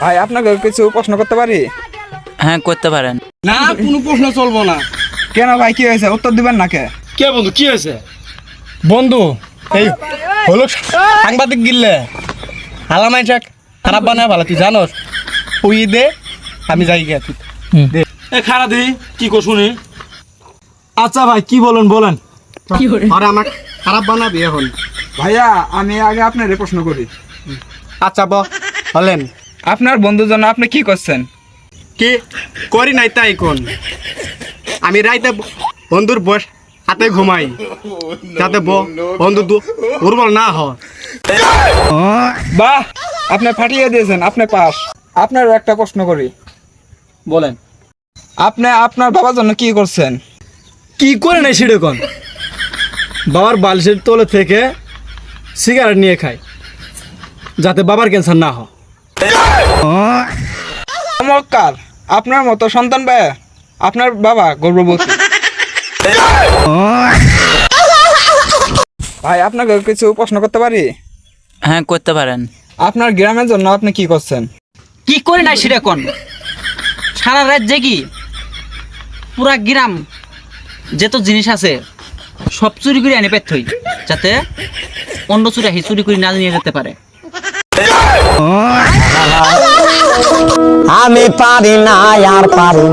ভাই আপনাকে কিছু প্রশ্ন করতে পারি? হ্যাঁ করতে পারেন। না কোনো প্রশ্ন চলবো না। কেন ভাই, কি হয়েছে? উত্তর দিবেন না কে? কে বন্ধু কি হয়েছে? বন্ধু এই হলো সাংবাদিক গিললে আলামাই চাক খারাপ বানায় ভালো তুই জানোস। ওই দে আমি যাই গে তুই দে এ খারা দি কি কো শুনি। আচ্ছা ভাই কি বলেন বলেন। আরে আমাক খারাপ বানাবি এখন। ভাইয়া আমি আগে আপনার প্রশ্ন করি। আচ্ছা বলেন। আপনার বন্ধুর জন্য আপনি কি করছেন? কি করি নাই তাই কোন আমি রাইতে বন্ধুর বস হাতে ঘুমাই যাতে বন্ধু দুর্বল না হয়। বাহ, আপনি ফাটিয়ে দিয়েছেন, আপনি পাস। আপনার একটা প্রশ্ন করি। বলেন আপনি আপনার বাবার জন্য কি করছেন? কি করে নাই সেটা কোন বাবার বালিশের তলে থেকে সিগারেট নিয়ে খায় যাতে বাবার ক্যান্সার না হয়। চমৎকার, আপনার মতো সন্তান ভাই আপনার বাবা গর্ভবতী। ভাই আপনাকে কিছু প্রশ্ন করতে পারি? হ্যাঁ করতে পারেন। আপনার গ্রামের জন্য আপনি কি করছেন? কি করে নাই সেটা কোন সারা রাত জেগি পুরা গ্রাম যেত জিনিস আছে সব চুরি করে আনি পেট থই যাতে অন্য চুরি করে না নিয়ে যেতে পারে। আমি পারি না আর পারি